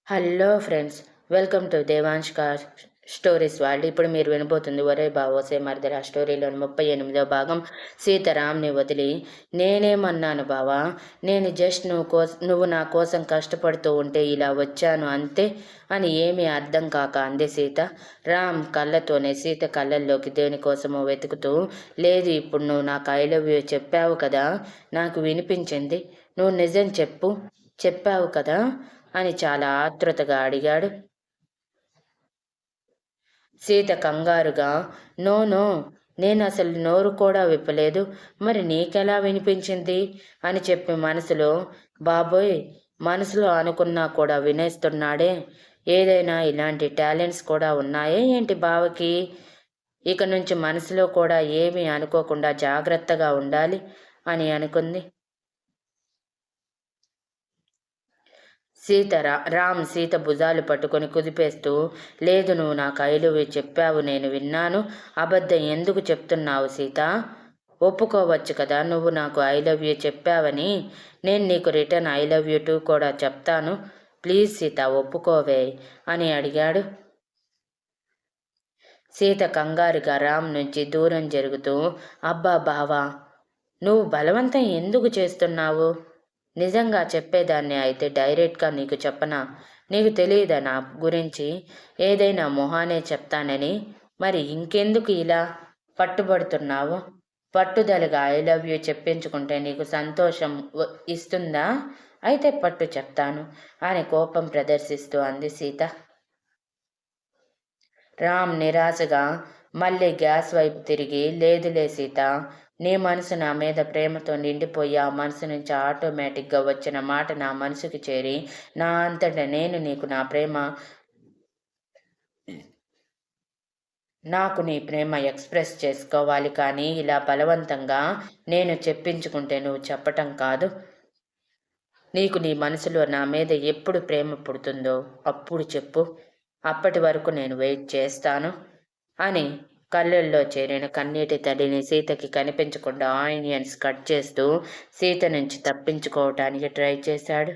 Hello friends, welcome to Devansh car stories వాళ్ళు. ఇప్పుడు మీరు వినబోతుంది ఒరే బావోసే మరిదల స్టోరీలోని 38వ భాగం. సీతారాంని వదిలి. నేనేమన్నాను బావా, నేను జస్ట్ నువ్వు నా కోసం కష్టపడుతూ ఉంటే ఇలా వచ్చాను అంతే అని ఏమీ అర్థం కాక అంది సీత. రామ్ కళ్ళతోనే సీత కళ్ళల్లోకి దేనికోసమో వెతుకుతూ, లేదు ఇప్పుడు నువ్వు నాకు ఐ లవ్ యూ చెప్పావు కదా, నాకు వినిపించింది. నువ్వు నిజం చెప్పావు కదా అని చాలా ఆతృతగా అడిగాడు. సీత కంగారుగా, నో నో, నేను అసలు నోరు కూడా విప్పలేదు, మరి నీకెలా వినిపించింది అని చెప్పి మనసులో, బాబోయ్, మనసులో అనుకున్నా కూడా వినేస్తున్నాడే, ఏదైనా ఇలాంటి టాలెంట్స్ కూడా ఉన్నాయే ఏంటి బావకి? ఇక నుంచి మనసులో కూడా ఏమీ అనుకోకుండా జాగ్రత్తగా ఉండాలి అని అనుకుంది. రామ్ సీత భుజాలు పట్టుకొని కుదిపేస్తూ, లేదు నువ్వు నాకు ఐ లవ్ యూ చెప్పావు, నేను విన్నాను. అబద్ధం ఎందుకు చెప్తున్నావు సీత? ఒప్పుకోవచ్చు కదా నువ్వు నాకు ఐ లవ్ యూ చెప్పావని. నేను నీకు return I love you two కూడా చెప్తాను. ప్లీజ్ సీత ఒప్పుకోవే అని అడిగాడు. సీత కంగారుగా రామ్ నుంచి దూరం జరుగుతూ, అబ్బా బావా, నువ్వు బలవంతం ఎందుకు చేస్తున్నావు? నిజంగా చెప్పేదాన్ని అయితే డైరెక్ట్గా నీకు చెప్పనా? నీకు తెలియదా నా గురించి? ఏదైనా మొహానే చెప్తానని. మరి ఇంకెందుకు ఇలా పట్టుబడుతున్నావు? పట్టుదలగా ఐ లవ్ యూ చెప్పించుకుంటే నీకు సంతోషం ఇస్తుందా? అయితే పట్టు చెప్తాను అని కోపం ప్రదర్శిస్తూ అంది సీత. రామ్ నిరాశగా మళ్ళీ గ్యాస్ వైపు తిరిగి, లేదులే సీత, నీ మనసు నా మీద ప్రేమతో నిండిపోయి ఆ మనసు నుంచి ఆటోమేటిక్గా వచ్చిన మాట నా మనసుకి చేరి నా అంతటా నేను నాకు నీ ప్రేమ ఎక్స్ప్రెస్ చేసుకోవాలి, కానీ ఇలా బలవంతంగా నేను చెప్పించుకుంటే నువ్వు చెప్పటం కాదు. నీకు నీ మనసులో నా మీద ఎప్పుడు ప్రేమ పుడుతుందో అప్పుడు చెప్పు. అప్పటి వరకు నేను వెయిట్ చేస్తాను అని కళ్ళల్లో చేరిన కన్నీటి తల్లిని సీతకి కనిపించకుండా ఆనియన్స్ కట్ చేస్తూ సీత నుంచి తప్పించుకోవటానికి ట్రై చేశాడు.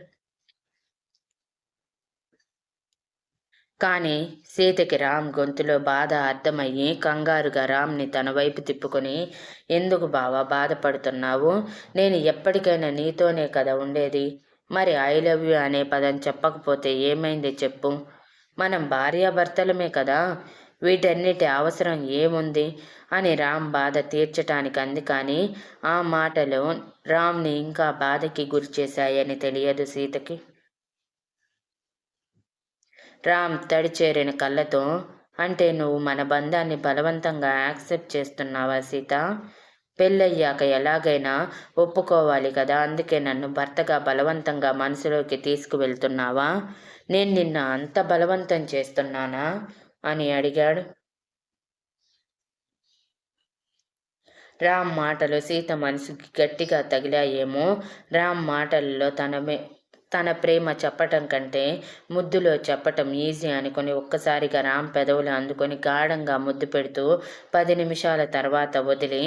కానీ సీతకి రామ్ గొంతులో బాధ అర్థమయ్యి కంగారుగా రామ్ని తన వైపు తిప్పుకొని, ఎందుకు బావా బాధపడుతున్నావు? నేను ఎప్పటికైనా నీతోనే కదా ఉండేది. మరి ఐ లవ్ యూ అనే పదం చెప్పకపోతే ఏమైంది చెప్పు? మనం భార్యాభర్తలమే కదా, వీటన్నిటి అవసరం ఏముంది అని రామ్ బాధ తీర్చటానికి అంది. కానీ ఆ మాటలు రామ్ని ఇంకా బాధకి గురి చేశాయని తెలియదు సీతకి. రామ్ తడిచేరిన కళ్ళతో, అంటే నువ్వు మన బంధాన్ని బలవంతంగా యాక్సెప్ట్ చేస్తున్నావా సీత? పెళ్ళయ్యాక ఎలాగైనా ఒప్పుకోవాలి కదా, అందుకే నన్ను భర్తగా బలవంతంగా మనసులోకి తీసుకువెళ్తున్నావా? నేను నిన్న అంత బలవంతం చేస్తున్నానా అని అడిగాడు. రామ్ మాటలు సీత మనసుకి గట్టిగా తగిలాయేమో. రామ్ మాటల్లో తన ప్రేమ చెప్పటం కంటే ముద్దులో చెప్పటం ఈజీ అనుకుని ఒక్కసారిగా రామ్ పెదవులు అందుకొని గాఢంగా ముద్దు పెడుతూ 10 నిమిషాల తర్వాత వదిలి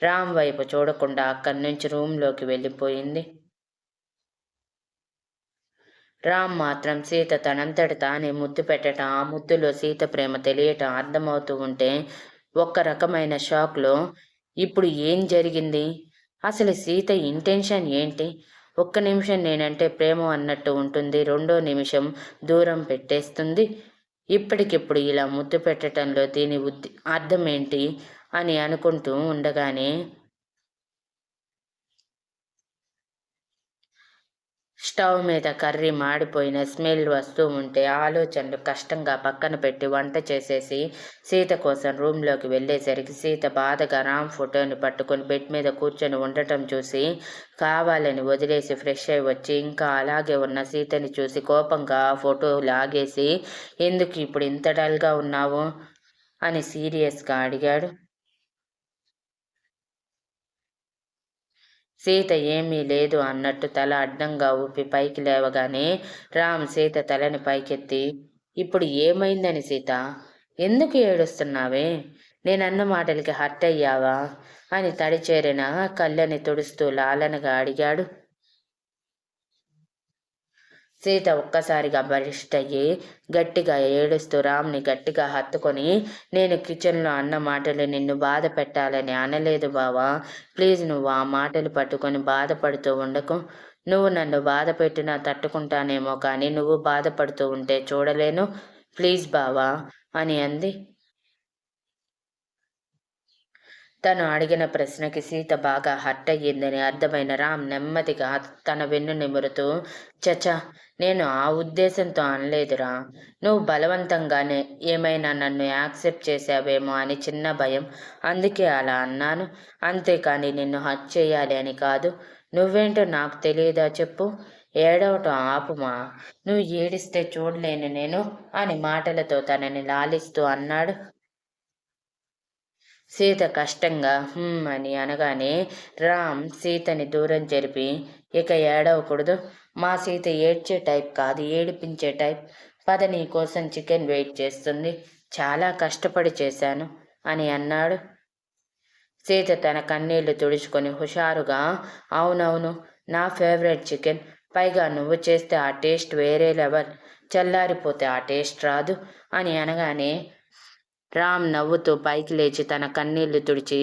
రామ్ వైపు చూడకుండా అక్కడి నుంచి రూంలోకి వెళ్ళిపోయింది. రామ్ మాత్రం సీత తనంతట తానే ముద్దు పెట్టడం, ఆ ముద్దులో సీత ప్రేమ తెలియటం అర్థమవుతూ ఉంటే ఒక్క రకమైన షాక్లో, ఇప్పుడు ఏం జరిగింది? అసలు సీత ఇంటెన్షన్ ఏంటి? ఒక్క నిమిషం నేనంటే ప్రేమ అన్నట్టు ఉంటుంది, రెండో నిమిషం దూరం పెట్టేస్తుంది. ఇప్పటికిప్పుడు ఇలా ముద్దు పెట్టడంలో దీని అర్థం ఏంటి అని అనుకుంటూ ఉండగానే స్టవ్ మీద కర్రీ మాడిపోయిన స్మెల్ వస్తూ ఉంటే ఆలోచనలు కష్టంగా పక్కన పెట్టి వంట చేసేసి సీత కోసం రూంలోకి వెళ్ళేసరికి సీత బాధగా రామ్ ఫోటోని పట్టుకొని బెడ్ మీద కూర్చొని ఉండటం చూసి కావాలని వదిలేసి ఫ్రెష్ అయి వచ్చి ఇంకా అలాగే ఉన్న సీతని చూసి కోపంగా ఆ ఫోటో లాగేసి, ఎందుకు ఇప్పుడు ఇంత డల్గా ఉన్నావు అని సీరియస్గా అడిగాడు. సీత ఏమీ లేదు అన్నట్టు తల అడ్డంగా ఊపి పైకి లేవగానే రామ్ సీత తలని పైకెత్తి, ఇప్పుడు ఏమైందని సీత? ఎందుకు ఏడుస్తున్నావే? నేనన్న మాటలకి హర్ట్ అయ్యావా అని తడిచేరిన కళ్ళని తుడుస్తూ లాలనగా అడిగాడు. సీత ఒక్కసారిగా బలిష్టయ్యి గట్టిగా ఏడుస్తూ రామ్ని గట్టిగా హత్తుకొని, నేను కిచెన్లో అన్న మాటలు నిన్ను బాధ పెట్టాలని అనలేదు బావా. ప్లీజ్ నువ్వు ఆ మాటలు పట్టుకొని బాధపడుతూ ఉండకు. నువ్వు నన్ను బాధ పెట్టినా తట్టుకుంటానేమో కానీ నువ్వు బాధపడుతూ ఉంటే చూడలేను. ప్లీజ్ బావా అని అంది. తను అడిగిన ప్రశ్నకి సీత బాగా హర్ట్ అయ్యిందని అర్థమైన రామ్ నెమ్మదిగా తన వెన్ను నిమురుతూ, చచా, నేను ఆ ఉద్దేశంతో అనలేదురా. నువ్వు బలవంతంగానే ఏమైనా నన్ను యాక్సెప్ట్ చేసావేమో అని చిన్న భయం, అందుకే అలా అన్నాను. అంతేకాని నిన్ను హర్ట్ చేయాలి అని కాదు. నువ్వేంటో నాకు తెలియదా చెప్పు. ఏడవటం ఆపుమా. నువ్వు ఏడిస్తే చూడలేను నేను అని మాటలతో తనని లాలిస్తూ అన్నాడు. సీత కష్టంగా అని అనగానే రామ్ సీతని దూరం జరిపి, ఇక ఏడవకూడదు. మా సీత ఏడ్చే టైప్ కాదు, ఏడిపించే టైప్. పద నీ కోసం చికెన్ వెయిట్ చేస్తుంది. చాలా కష్టపడి చేశాను అని అన్నాడు. సీత తన కన్నీళ్లు తుడుచుకొని హుషారుగా, అవునవును, నా ఫేవరెట్ చికెన్. పైగా నువ్వు చేస్తే ఆ టేస్ట్ వేరే లెవెల్. చల్లారిపోతే ఆ టేస్ట్ రాదు అని అనగానే రామ్ నవ్వుతూ పైకి లేచి తన కన్నీళ్లు తుడిచి,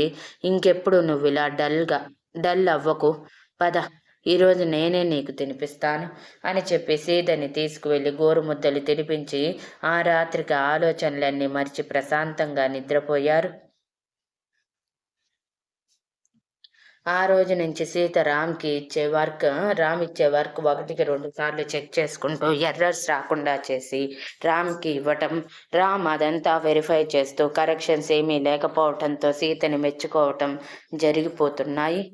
ఇంకెప్పుడు నువ్వు ఇలా డల్ అవ్వకు. పద, ఈరోజు నేనే నీకు తినిపిస్తాను అని చెప్పి సీతని తీసుకువెళ్ళి గోరుముద్దలు తినిపించి ఆ రాత్రికి ఆలోచనలన్నీ మరిచి ప్రశాంతంగా నిద్రపోయారు. ఆ రోజు నుంచి సీత రామ్ ఇచ్చే వర్క్ 1కి 2 సార్లు చెక్ చేసుకుంటూ ఎర్రర్స్ రాకుండా చేసి రామ్కి ఇవ్వటం, రామ్ అదంతా వెరిఫై చేస్తూ కరెక్షన్స్ ఏమీ లేకపోవటంతో సీతని మెచ్చుకోవటం జరిగిపోతున్నాయి.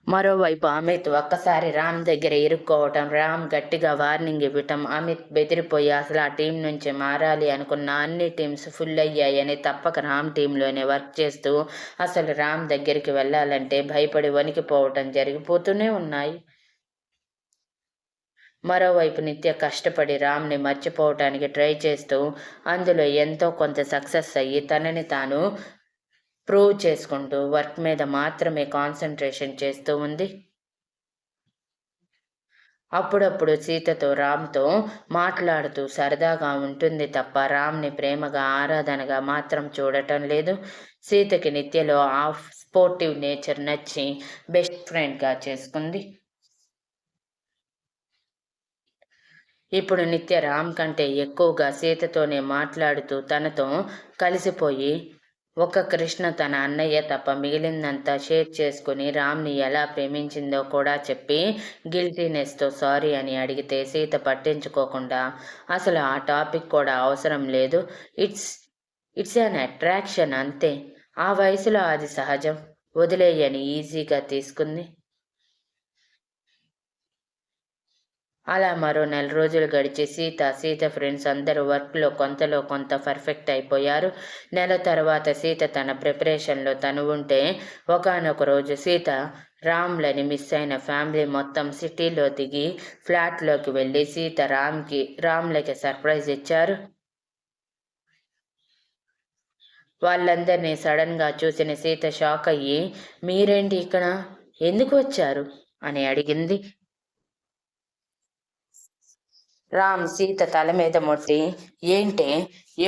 మరోవైపు అమిత్ ఒక్కసారి రామ్ దగ్గర ఇరుక్కోవటం, రామ్ గట్టిగా వార్నింగ్ ఇవ్వటం, అమిత్ బెదిరిపోయి అసలు ఆ టీం నుంచి మారాలి అనుకున్న అన్ని టీమ్స్ ఫుల్ అయ్యాయని తప్పక రామ్ టీంలోనే వర్క్ చేస్తూ అసలు రామ్ దగ్గరికి వెళ్ళాలంటే భయపడి వణికిపోవటం జరిగిపోతూనే ఉన్నాయి. మరోవైపు నిత్య కష్టపడి రామ్ని మర్చిపోవటానికి ట్రై చేస్తూ అందులో ఎంతో కొంత సక్సెస్ అయ్యి తనని తాను ప్రూవ్ చేసుకుంటూ వర్క్ మీద మాత్రమే కాన్సన్ట్రేషన్ చేస్తూ ఉంది. అప్పుడప్పుడు సీతతో రామ్తో మాట్లాడుతూ సరదాగా ఉంటుంది తప్ప రామ్ని ప్రేమగా ఆరాధనగా మాత్రం చూడటం లేదు. సీతకి నిత్యలో ఆ స్పోర్టివ్ నేచర్ నచ్చి బెస్ట్ ఫ్రెండ్గా చేసుకుంది. ఇప్పుడు నిత్య రామ్ కంటే ఎక్కువగా సీతతోనే మాట్లాడుతూ తనతో కలిసిపోయి ఒక్క కృష్ణ తన అన్నయ్య తప్ప మిగిలిందంతా షేర్ చేసుకుని రామ్ని ఎలా ప్రేమించిందో కూడా చెప్పి గిల్టీనెస్తో సారీ అని అడిగితే సీత పట్టించుకోకుండా అసలు ఆ టాపిక్ కూడా అవసరం లేదు, ఇట్స్ అన్ అట్రాక్షన్ అంతే, ఆ వయసులో అది సహజం, వదిలేయని ఈజీగా తీసుకుంది. అలా మరో 4 రోజులు గడిచి సీత ఫ్రెండ్స్ అందరూ వర్క్లో కొంతలో కొంత పర్ఫెక్ట్ అయిపోయారు. నెల తర్వాత సీత తన ప్రిపరేషన్లో తను ఉంటే ఒకానొక రోజు సీత రామ్లని మిస్ అయిన ఫ్యామిలీ మొత్తం సిటీలో దిగి ఫ్లాట్లోకి వెళ్ళి సీత రామ్లకి సర్ప్రైజ్ ఇచ్చారు. వాళ్ళందరినీ సడన్గా చూసిన సీత షాక్ అయ్యి, మీరేంటి ఇక్కడ, ఎందుకు వచ్చారు అని అడిగింది. రామ్ సీత తల మీద మొట్టి, ఏంటే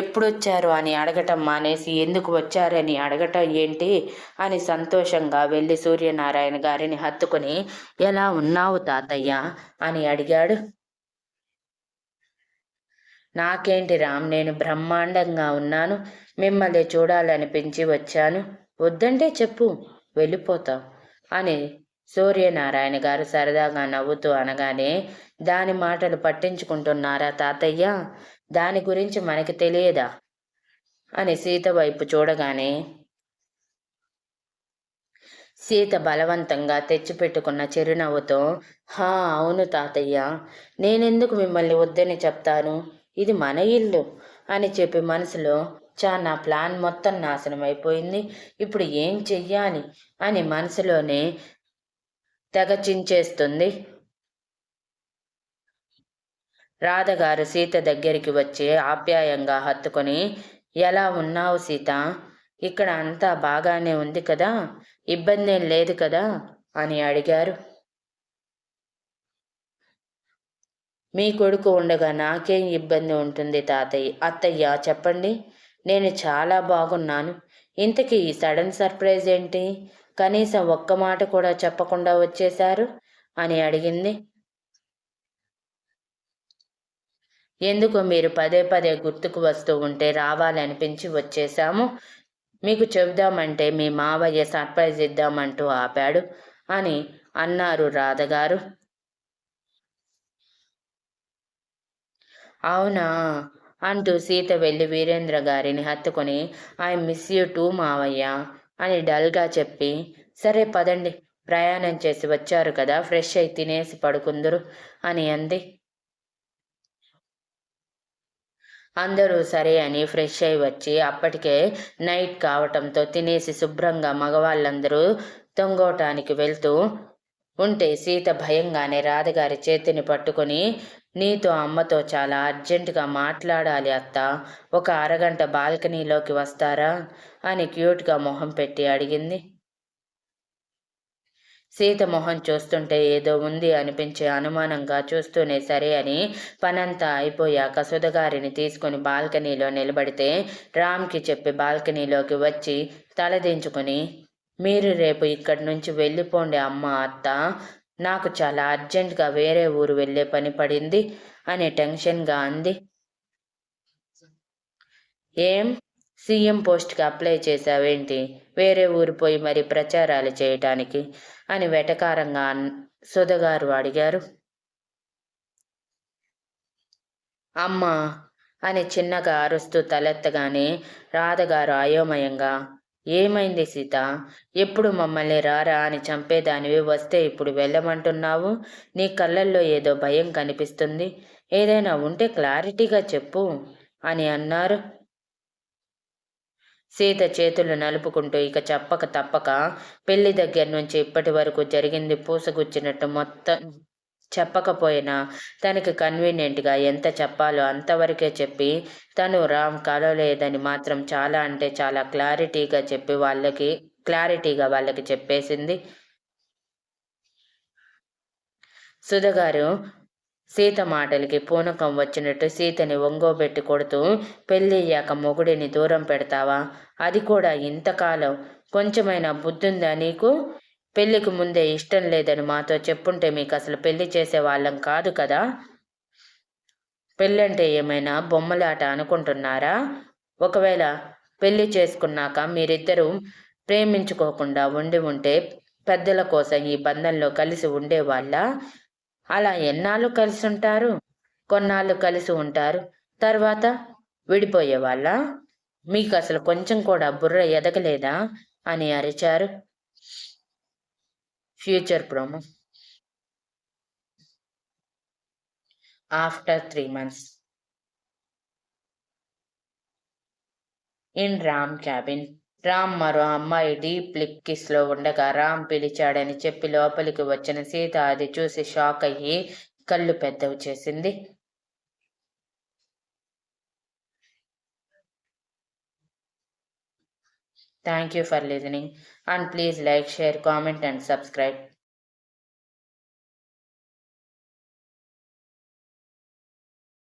ఎప్పుడొచ్చారు అని అడగటం మానేసి ఎందుకు వచ్చారని అడగటం ఏంటి అని సంతోషంగా వెళ్ళి సూర్యనారాయణ గారిని హత్తుకుని, ఎలా ఉన్నావు తాతయ్య అని అడిగాడు. నాకేంటి రామ్, నేను బ్రహ్మాండంగా ఉన్నాను, మిమ్మల్ని చూడాలనిపించి వచ్చాను, వద్దంటే చెప్పు, వెళ్ళిపోతాం అని సూర్యనారాయణ గారు సరదాగా నవ్వుతూ అనగానే, దాని మాటలు పట్టించుకుంటున్నారా తాతయ్య, దాని గురించి మనకి తెలియదా అని సీత వైపు చూడగానే సీత బలవంతంగా తెచ్చిపెట్టుకున్న చిరునవ్వుతో, హా అవును తాతయ్య, నేనెందుకు మిమ్మల్ని వద్దని చెప్తాను, ఇది మన ఇల్లు అని చెప్పి మనసులో, నా ప్లాన్ మొత్తం నాశనం అయిపోయింది, ఇప్పుడు ఏం చెయ్యాలి అని మనసులోనే తెగ చించేస్తుంది. రాధగారు సీత దగ్గరికి వచ్చి ఆప్యాయంగా హత్తుకొని, ఎలా ఉన్నావు సీత, ఇక్కడ అంతా బాగానే ఉంది కదా, ఇబ్బందేం లేదు కదా అని అడిగారు. మీ కొడుకు ఉండగా నాకేం ఇబ్బంది ఉంటుంది అత్తయ్య చెప్పండి. నేను చాలా బాగున్నాను. ఇంతకీ ఈ సడన్ సర్ప్రైజ్ ఏంటి? కనీసం ఒక్క మాట కూడా చెప్పకుండా వచ్చేశారు అని అడిగింది. ఎందుకో మీరు పదే పదే గుర్తుకు వస్తూ ఉంటే రావాలనిపించి వచ్చేశాము. మీకు చెబుదామంటే మీ మావయ్య సర్ప్రైజ్ ఇద్దామంటూ ఆపాడు అని అన్నారు రాధగారు. అవునా అంటూ సీత వెళ్ళి వీరేంద్ర గారిని హత్తుకొని ఐ మిస్ యూ టూ మావయ్య అని డల్గా చెప్పి, సరే పదండి, ప్రయాణం చేసి వచ్చారు కదా, ఫ్రెష్ అయి తినేసి పడుకుందురు అని అంది. అందరూ సరే అని ఫ్రెష్ అయి వచ్చి అప్పటికే నైట్ కావటంతో తినేసి శుభ్రంగా మగవాళ్ళందరూ తొంగోటానికి వెళ్తూ ఉంటే సీత భయంగానే రాధగారి చేతిని పట్టుకొని, నీతో అమ్మతో చాలా అర్జెంటుగా మాట్లాడాలి అత్త, ఒక అరగంట బాల్కనీలోకి వస్తారా అని క్యూట్గా మొహం పెట్టి అడిగింది. సీత మొహం చూస్తుంటే ఏదో ఉంది అనిపించే అనుమానంగా చూస్తూనే సరే అని పనంతా అయిపోయాక సుధగారిని తీసుకుని బాల్కనీలో నిలబడితే రామ్కి చెప్పి బాల్కనీలోకి వచ్చి తలదించుకుని, మీరు రేపు ఇక్కడి నుంచి వెళ్ళిపోండి అమ్మ అత్త, నాకు చాలా అర్జెంటుగా వేరే ఊరు వెళ్ళే పని పడింది అని టెన్షన్గా అంది. ఏం సీఎం పోస్ట్కి అప్లై చేశావేంటి? వేరే ఊరు పోయి మరి ప్రచారాలు చేయటానికి అని వెటకారంగా సుధగారు అడిగారు. అమ్మా అని చిన్నగా అరుస్తూ తలెత్తగానే రాధగారు అయోమయంగా, ఏమైంది సీత? ఎప్పుడు మమ్మల్ని రారా అని చంపేదానివి, వస్తే ఇప్పుడు వెళ్ళమంటున్నావు? నీ కళ్ళల్లో ఏదో భయం కనిపిస్తుంది. ఏదైనా ఉంటే క్లారిటీగా చెప్పు అని అన్నారు. సీత చేతులు నలుపుకుంటూ ఇక చెప్పక తప్పక పెళ్లి దగ్గర నుంచి ఇప్పటి వరకు జరిగింది పూసగుచ్చినట్టు మొత్తం చెప్పకపోయినా తనకి కన్వీనియంట్గా ఎంత చెప్పాలో అంతవరకే చెప్పి, తను రామ్ కలవలేదని మాత్రం చాలా అంటే చాలా క్లారిటీగా వాళ్ళకి చెప్పేసింది. సుధగారు సీత మాటలకి పూనకం వచ్చినట్టు సీతని ఒంగోబెట్టి కొడుతూ, పెళ్ళయ్యాక మొగుడిని దూరం పెడతావా? అది కూడా ఇంతకాలం. కొంచెమైనా బుద్ధుందా నీకు? పెళ్లికి ముందే ఇష్టం లేదని మాతో చెప్పుంటే మీకు అసలు పెళ్లి చేసే వాళ్ళం కాదు కదా. పెళ్ళంటే ఏమైనా బొమ్మలాట అనుకుంటున్నారా? ఒకవేళ పెళ్లి చేసుకున్నాక మీరిద్దరూ ప్రేమించుకోకుండా ఉంటే పెద్దల కోసం ఈ బంధంలో కలిసి ఉండేవాళ్ళ? అలా ఎన్నాళ్ళు కలిసి ఉంటారు? కొన్నాళ్ళు కలిసి ఉంటారు, తర్వాత విడిపోయేవాళ్ళ? మీకు అసలు కొంచెం కూడా బుర్ర ఎదగలేదా అని అరిచారు. Future promo. After 3 months in Ram cabin. Ram మరో అమ్మాయి డీప్ లిప్ కిస్లో ఉండగా రామ్ పిలిచాడని చెప్పి లోపలికి వచ్చిన సీత అది చూసి షాక్ అయ్యి కళ్ళు పెద్దవి చేసింది. Thank you for listening and please like, share, comment and subscribe.